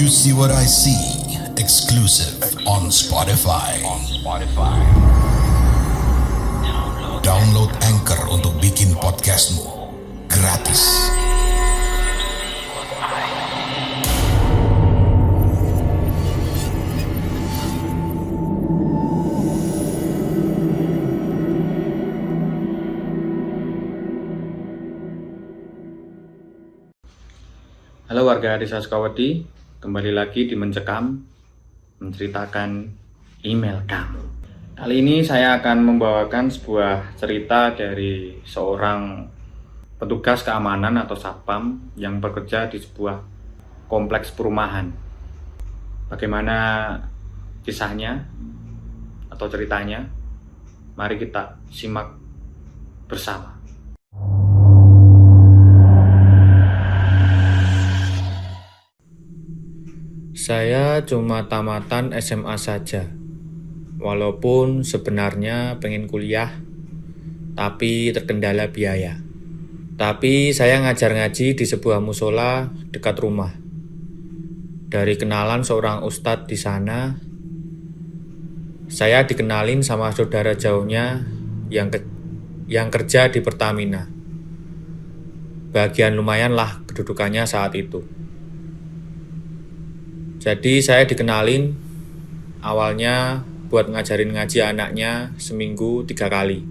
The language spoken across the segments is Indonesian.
You See What I See, exclusive on Spotify. Download Anchor untuk bikin podcastmu gratis. Halo warga Desa Sukawati, kembali lagi di Mencekam, menceritakan email kamu. Kali ini saya akan membawakan sebuah cerita dari seorang petugas keamanan atau satpam yang bekerja di sebuah kompleks perumahan. Bagaimana kisahnya atau ceritanya? Mari kita simak bersama. Saya cuma tamatan SMA saja, walaupun sebenarnya pengen kuliah, tapi terkendala biaya. Tapi saya ngajar ngaji di sebuah musola dekat rumah. Dari kenalan seorang ustadz di sana, saya dikenalin sama saudara jauhnya yang kerja di Pertamina. Bagian lumayan lah kedudukannya saat itu. Jadi saya dikenalin awalnya buat ngajarin ngaji anaknya seminggu 3 kali.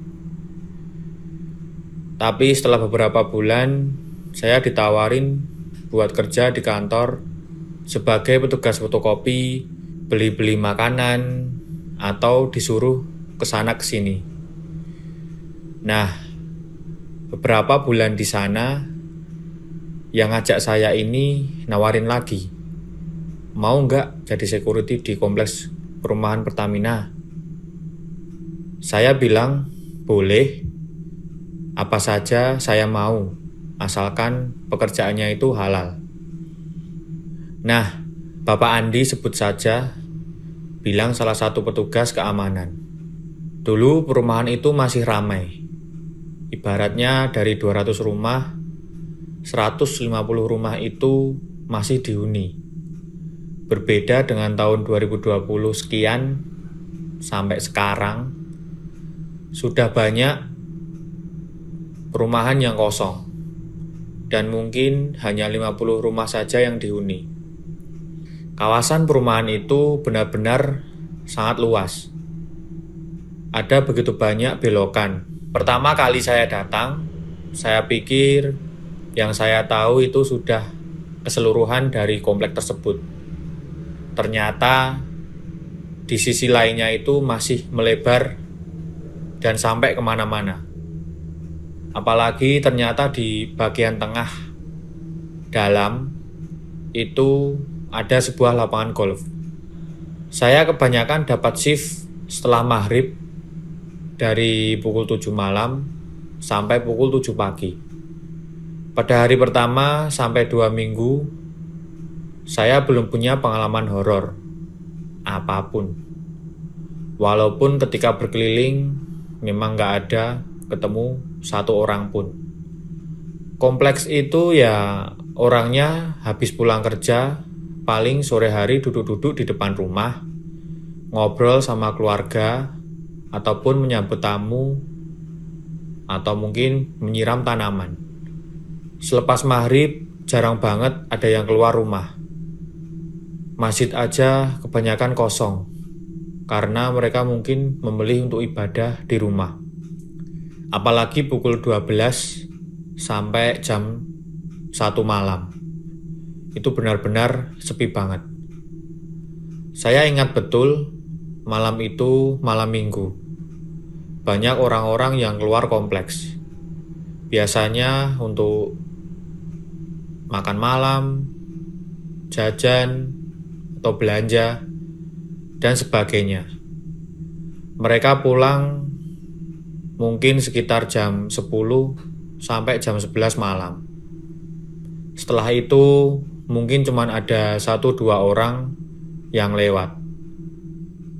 Tapi setelah beberapa bulan saya ditawarin buat kerja di kantor sebagai petugas fotokopi, beli-beli makanan, atau disuruh kesana kesini. Nah, beberapa bulan di sana yang ngajak saya ini nawarin lagi. Mau nggak jadi security di kompleks perumahan Pertamina? Saya bilang, boleh. Apa saja saya mau, asalkan pekerjaannya itu halal. Nah, Bapak Andi sebut saja, bilang salah satu petugas keamanan. Dulu perumahan itu masih ramai. Ibaratnya dari 200 rumah, 150 rumah itu masih dihuni. Berbeda dengan tahun 2020 sekian sampai sekarang, sudah banyak perumahan yang kosong dan mungkin hanya 50 rumah saja yang dihuni. Kawasan perumahan itu benar-benar sangat luas. Ada begitu banyak belokan. Pertama kali saya datang, saya pikir yang saya tahu itu sudah keseluruhan dari komplek tersebut. Ternyata di sisi lainnya itu masih melebar dan sampai kemana-mana. Apalagi ternyata di bagian tengah dalam itu ada sebuah lapangan golf. Saya kebanyakan dapat shift setelah maghrib dari pukul 7 malam sampai pukul 7 pagi. Pada hari pertama sampai 2 minggu saya belum punya pengalaman horor apapun. Walaupun ketika berkeliling memang nggak ada ketemu satu orang pun. Kompleks itu ya orangnya habis pulang kerja, paling sore hari duduk-duduk di depan rumah, ngobrol sama keluarga, ataupun menyambut tamu, atau mungkin menyiram tanaman. Selepas maghrib jarang banget ada yang keluar rumah. Masjid aja kebanyakan kosong, karena mereka mungkin memilih untuk ibadah di rumah. Apalagi pukul 12 sampai jam 1 malam. Itu benar-benar sepi banget. Saya ingat betul, malam itu malam minggu. Banyak orang-orang yang keluar kompleks. Biasanya untuk makan malam, jajan, atau belanja, dan sebagainya. Mereka pulang mungkin sekitar jam 10 sampai jam 11 malam. Setelah itu mungkin cuma ada 1-2 orang yang lewat.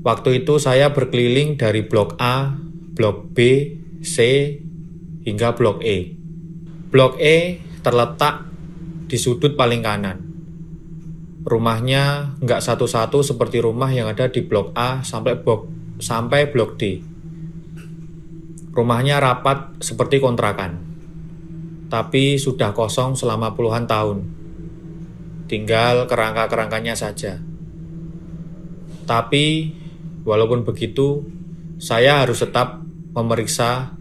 Waktu itu saya berkeliling dari blok A, blok B, C, hingga blok E. Blok E terletak di sudut paling kanan. Rumahnya nggak satu-satu seperti rumah yang ada di blok A sampai blok D. Rumahnya rapat seperti kontrakan, tapi sudah kosong selama puluhan tahun. Tinggal kerangka-kerangkanya saja. Tapi walaupun begitu, saya harus tetap memeriksa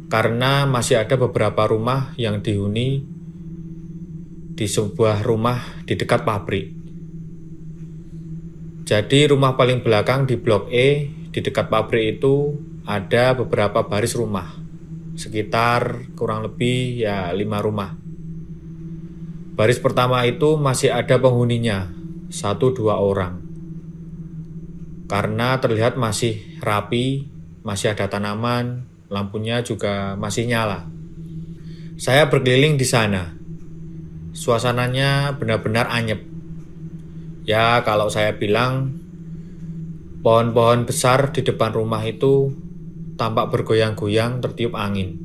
karena masih ada beberapa rumah yang dihuni di sebuah rumah di dekat pabrik. Jadi rumah paling belakang di blok E di dekat pabrik itu ada beberapa baris rumah, sekitar kurang lebih 5 rumah. Baris pertama itu masih ada penghuninya, 1-2 orang. Karena terlihat masih rapi, masih ada tanaman, lampunya juga masih nyala. Saya berkeliling di sana. Suasananya benar-benar anyep. Ya, kalau saya bilang, pohon-pohon besar di depan rumah itu tampak bergoyang-goyang tertiup angin.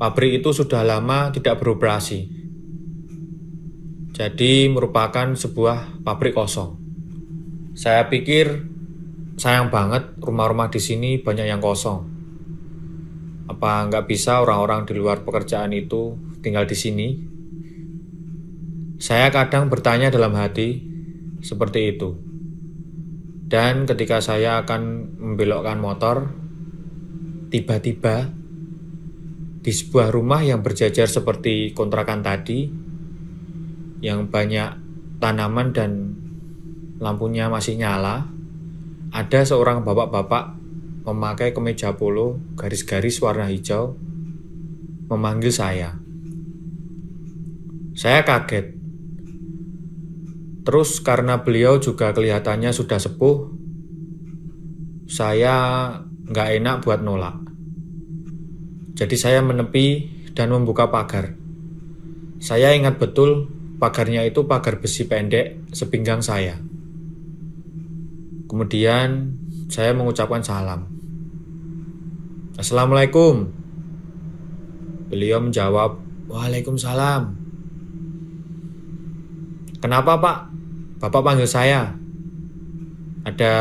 Pabrik itu sudah lama tidak beroperasi. Jadi merupakan sebuah pabrik kosong. Saya pikir sayang banget rumah-rumah di sini banyak yang kosong. Apa nggak bisa orang-orang di luar pekerjaan itu tinggal di sini? Saya kadang bertanya dalam hati, seperti itu. Dan ketika saya akan membelokkan motor, tiba-tiba di sebuah rumah yang berjajar seperti kontrakan tadi, yang banyak tanaman dan lampunya masih nyala, ada seorang bapak-bapak memakai kemeja polo garis-garis warna hijau memanggil saya. Saya kaget. Terus karena beliau juga kelihatannya sudah sepuh, saya nggak enak buat nolak. Jadi saya menepi dan membuka pagar. Saya ingat betul pagarnya itu pagar besi pendek sepinggang saya. Kemudian saya mengucapkan salam. Assalamualaikum. Beliau menjawab, Waalaikumsalam. Kenapa Pak? Bapak panggil saya. Ada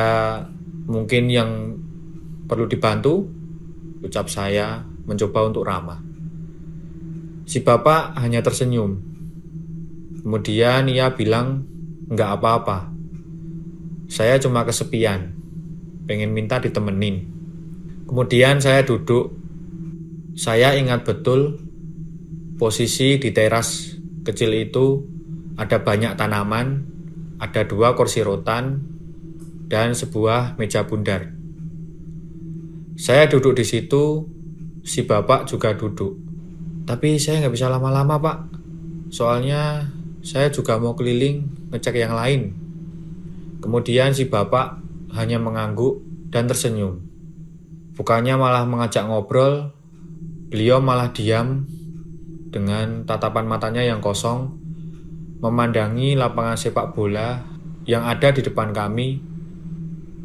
mungkin yang perlu dibantu? Ucap saya mencoba untuk ramah. Si bapak hanya tersenyum. Kemudian ia bilang, enggak apa-apa. Saya cuma kesepian. Pengen minta ditemenin. Kemudian saya duduk. Saya ingat betul posisi di teras kecil itu ada banyak tanaman, ada 2 kursi rotan, dan sebuah meja bundar. Saya duduk di situ, si bapak juga duduk. Tapi saya nggak bisa lama-lama Pak, soalnya saya juga mau keliling ngecek yang lain. Kemudian si bapak hanya mengangguk dan tersenyum. Bukannya malah mengajak ngobrol, beliau malah diam dengan tatapan matanya yang kosong, memandangi lapangan sepak bola yang ada di depan kami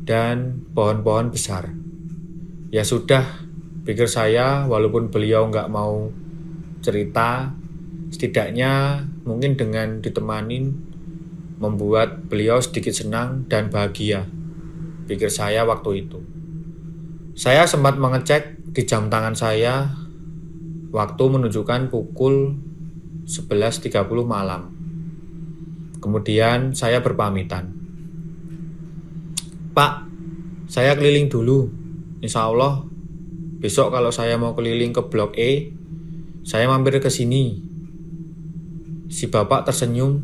dan pohon-pohon besar. Ya sudah, pikir saya, walaupun beliau nggak mau cerita, setidaknya mungkin dengan ditemanin membuat beliau sedikit senang dan bahagia, pikir saya waktu itu. Saya sempat mengecek di jam tangan saya, waktu menunjukkan pukul 11.30 malam. Kemudian saya berpamitan. Pak, saya keliling dulu. Insya Allah, besok kalau saya mau keliling ke blok E, saya mampir ke sini. Si bapak tersenyum,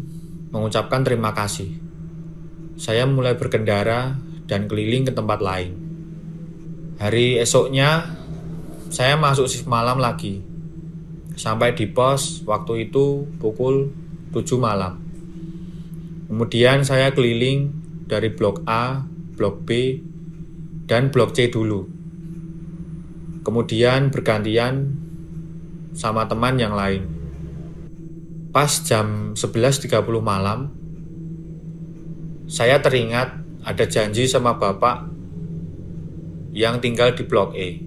mengucapkan terima kasih. Saya mulai berkendara dan keliling ke tempat lain. Hari esoknya, saya masuk shift malam lagi. Sampai di pos, waktu itu pukul 7 malam. Kemudian saya keliling dari blok A, blok B, dan blok C dulu. Kemudian bergantian sama teman yang lain. Pas jam 11.30 malam, saya teringat ada janji sama bapak yang tinggal di blok E.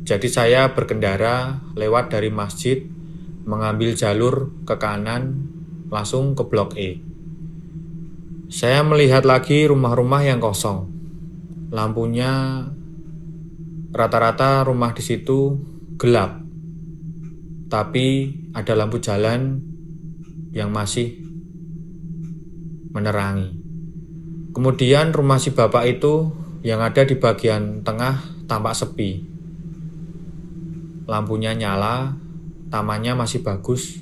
Jadi saya berkendara lewat dari masjid, mengambil jalur ke kanan, langsung ke blok E. Saya melihat lagi rumah-rumah yang kosong. Lampunya rata-rata rumah di situ gelap. Tapi ada lampu jalan yang masih menerangi. Kemudian rumah si bapak itu yang ada di bagian tengah tampak sepi. Lampunya nyala, tamannya masih bagus.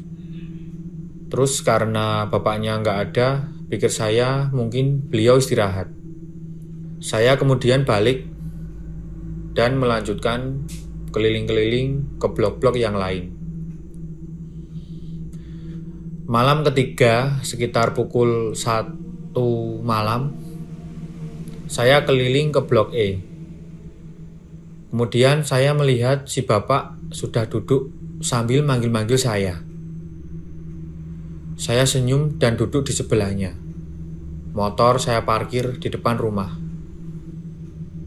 Terus karena bapaknya nggak ada, pikir saya mungkin beliau istirahat. Saya kemudian balik dan melanjutkan keliling-keliling ke blok-blok yang lain. Malam ketiga, sekitar pukul 1 malam, saya keliling ke blok E. Kemudian saya melihat si bapak sudah duduk sambil manggil-manggil saya. Saya senyum dan duduk di sebelahnya. Motor saya parkir di depan rumah.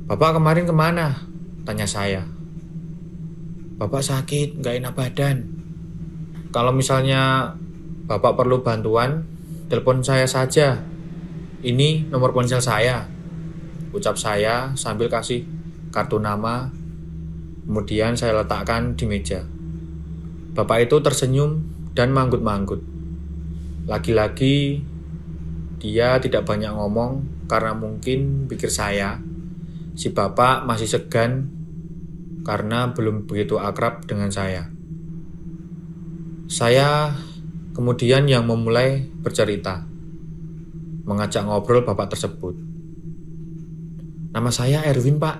"Bapak kemarin kemana?" tanya saya. "Bapak sakit, gak enak badan. Kalau misalnya Bapak perlu bantuan, telepon saya saja. Ini nomor ponsel saya," ucap saya sambil kasih kartu nama. Kemudian saya letakkan di meja. Bapak itu tersenyum dan manggut-manggut. Lagi-lagi dia tidak banyak ngomong karena mungkin pikir saya, si bapak masih segan karena belum begitu akrab dengan saya. Saya kemudian yang memulai bercerita, mengajak ngobrol bapak tersebut. "Nama saya Erwin, Pak.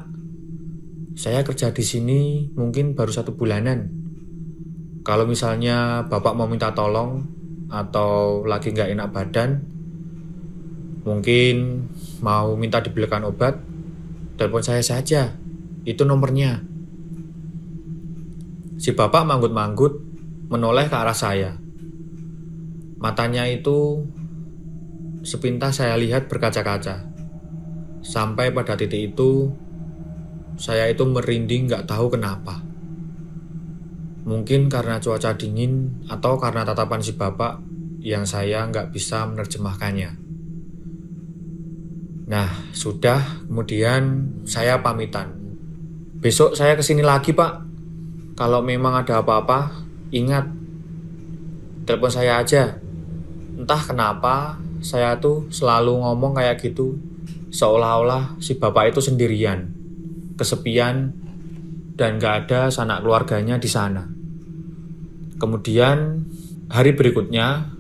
Saya kerja di sini mungkin baru 1 bulanan. Kalau misalnya bapak mau minta tolong atau lagi nggak enak badan, mungkin mau minta dibelikan obat, telepon saya saja. Itu nomornya." Si bapak manggut-manggut menoleh ke arah saya. Matanya itu sepintas saya lihat berkaca-kaca. Sampai pada titik itu, saya itu merinding gak tahu kenapa. Mungkin karena cuaca dingin atau karena tatapan si bapak yang saya gak bisa menerjemahkannya. Nah, sudah, kemudian saya pamitan. "Besok saya kesini lagi, Pak. Kalau memang ada apa-apa, ingat, telepon saya aja." Entah kenapa, saya tuh selalu ngomong kayak gitu, seolah-olah si bapak itu sendirian, kesepian, dan gak ada sanak keluarganya di sana. Kemudian, hari berikutnya,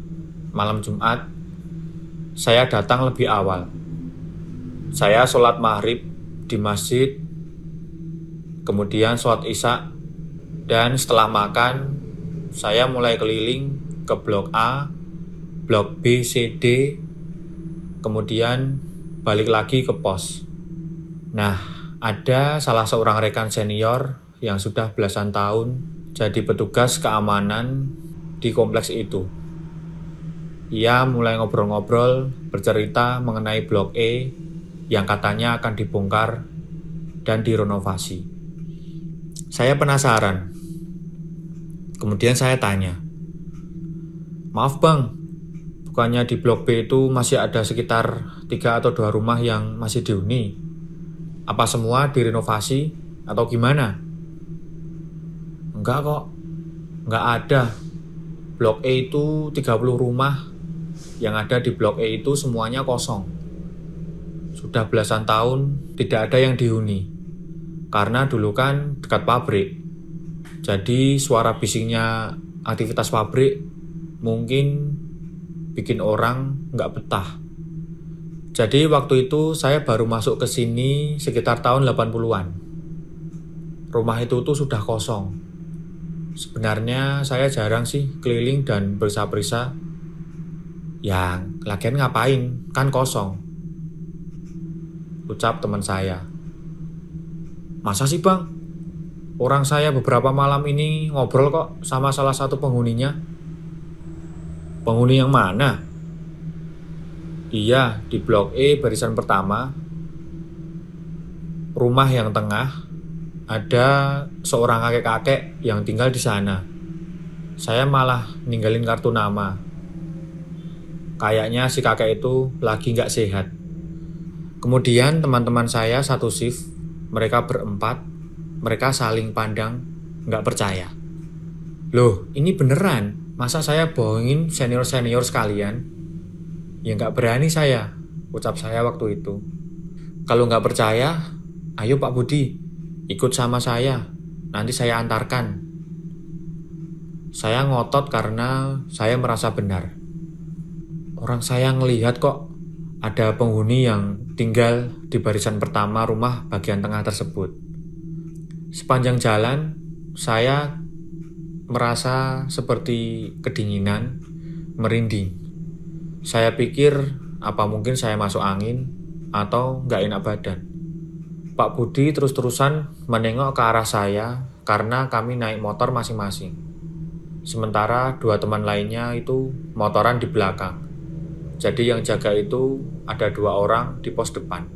malam Jumat, saya datang lebih awal. Saya sholat maghrib di masjid, kemudian sholat isya, dan setelah makan, saya mulai keliling ke blok A, blok B, C, D, kemudian balik lagi ke pos. Nah, ada salah seorang rekan senior yang sudah belasan tahun jadi petugas keamanan di kompleks itu. Ia mulai ngobrol-ngobrol, bercerita mengenai blok E yang katanya akan dibongkar dan direnovasi. Saya penasaran. Kemudian saya tanya, "Maaf Bang, bukannya di blok B itu masih ada sekitar 3 atau 2 rumah yang masih dihuni? Apa semua direnovasi atau gimana?" "Enggak kok, enggak ada. Blok E itu 30 rumah. Yang ada di blok E itu semuanya kosong. Sudah belasan tahun tidak ada yang dihuni. Karena dulu kan dekat pabrik. Jadi suara bisingnya aktivitas pabrik mungkin bikin orang nggak betah. Jadi waktu itu saya baru masuk ke sini sekitar tahun 80-an. Rumah itu tuh sudah kosong. Sebenarnya saya jarang sih keliling dan berisa-berisa. Ya, lagian ngapain, kan kosong," ucap teman saya. "Masa sih Bang? Orang saya beberapa malam ini ngobrol kok sama salah satu penghuninya." "Penghuni yang mana?" "Iya, di blok E barisan pertama. Rumah yang tengah, ada seorang kakek-kakek yang tinggal di sana. Saya malah ninggalin kartu nama. Kayaknya si kakek itu lagi nggak sehat. Kemudian teman-teman saya satu shift, mereka berempat, mereka saling pandang, nggak percaya. Loh, ini beneran? Masa saya bohongin senior-senior sekalian? Ya nggak berani saya, ucap saya waktu itu. Kalau nggak percaya, ayo Pak Budi, ikut sama saya, nanti saya antarkan. Saya ngotot karena saya merasa benar. Orang saya ngelihat kok ada penghuni yang tinggal di barisan pertama rumah bagian tengah tersebut. Sepanjang jalan, saya merasa seperti kedinginan, merinding. Saya pikir apa mungkin saya masuk angin atau nggak enak badan. Pak Budi terus-terusan menengok ke arah saya karena kami naik motor masing-masing. Sementara dua teman lainnya itu motoran di belakang. Jadi yang jaga itu ada 2 orang di pos depan.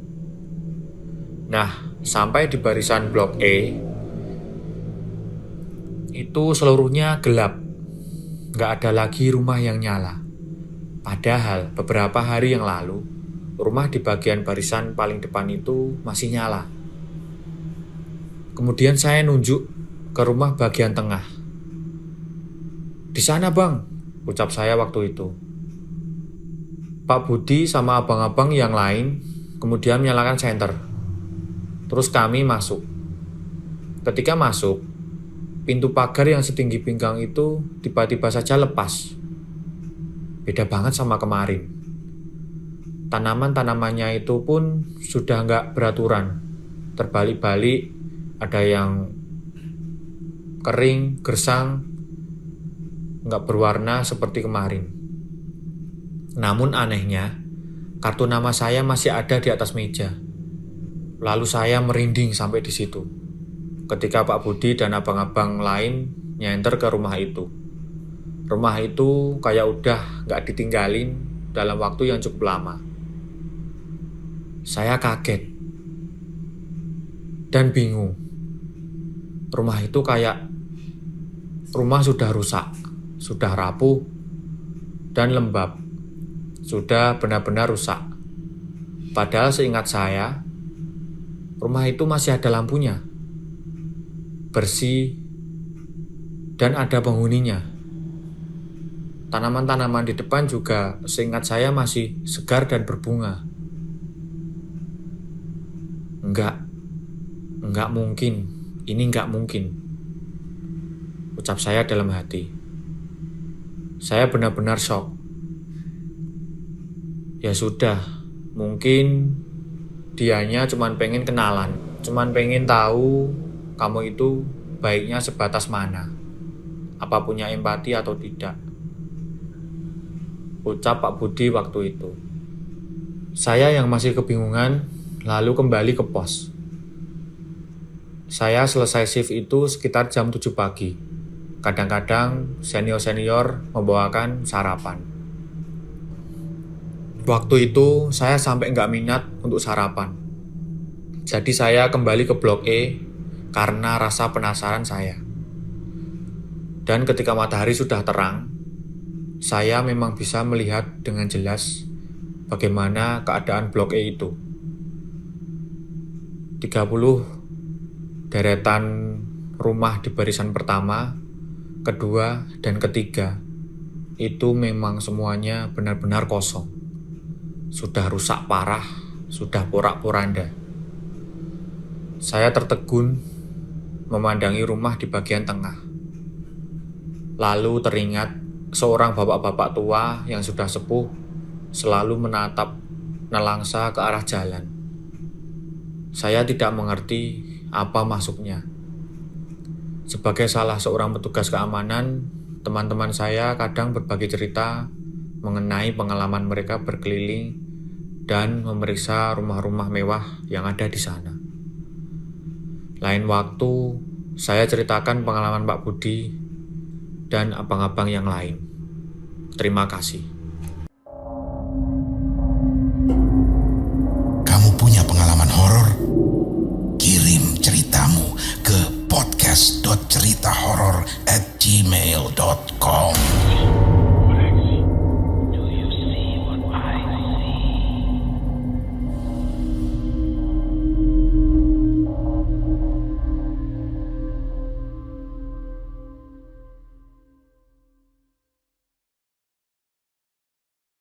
Nah, sampai di barisan blok E, itu seluruhnya gelap. Nggak ada lagi rumah yang nyala. Padahal beberapa hari yang lalu, rumah di bagian barisan paling depan itu masih nyala. Kemudian saya nunjuk ke rumah bagian tengah. "Di sana bang," ucap saya waktu itu. Pak Budi sama abang-abang yang lain kemudian menyalakan senter. Terus kami masuk. Ketika masuk, pintu pagar yang setinggi pinggang itu tiba-tiba saja lepas. Beda banget sama kemarin. Tanaman-tanamannya itu pun sudah nggak beraturan. Terbalik-balik, ada yang kering, gersang, nggak berwarna seperti kemarin. Namun anehnya, kartu nama saya masih ada di atas meja. Lalu saya merinding sampai di situ. Ketika Pak Budi dan abang-abang lain nyenter ke rumah itu. Rumah itu kayak udah gak ditinggalin dalam waktu yang cukup lama. Saya kaget dan bingung. Rumah itu kayak rumah sudah rusak, sudah rapuh, dan lembab. Sudah benar-benar rusak. Padahal seingat saya, rumah itu masih ada lampunya, bersih, dan ada penghuninya. Tanaman-tanaman di depan juga seingat saya masih segar dan berbunga. Enggak mungkin, ini enggak mungkin, ucap saya dalam hati. Saya benar-benar shock. Ya sudah, mungkin dianya cuman pengen kenalan, cuman pengen tahu kamu itu baiknya sebatas mana, apa punya empati atau tidak, ucap Pak Budi waktu itu. Saya yang masih kebingungan lalu kembali ke pos. Saya selesai shift itu sekitar jam 7 pagi. Kadang-kadang senior-senior membawakan sarapan. Waktu itu saya sampai nggak minat untuk sarapan. Jadi saya kembali ke blok E karena rasa penasaran saya. Dan ketika matahari sudah terang, saya memang bisa melihat dengan jelas bagaimana keadaan blok E itu. 30 deretan rumah di barisan pertama, kedua, dan ketiga itu memang semuanya benar-benar kosong. Sudah rusak parah, sudah porak-poranda. Saya tertegun memandangi rumah di bagian tengah. Lalu teringat seorang bapak-bapak tua yang sudah sepuh selalu menatap nelangsa ke arah jalan. Saya tidak mengerti apa maksudnya. Sebagai salah seorang petugas keamanan, teman-teman saya kadang berbagi cerita mengenai pengalaman mereka berkeliling dan memeriksa rumah-rumah mewah yang ada di sana. Lain waktu, saya ceritakan pengalaman Pak Budi dan abang-abang yang lain. Terima kasih. Kamu punya pengalaman horor? Kirim ceritamu ke podcast.ceritahoror@gmail.com.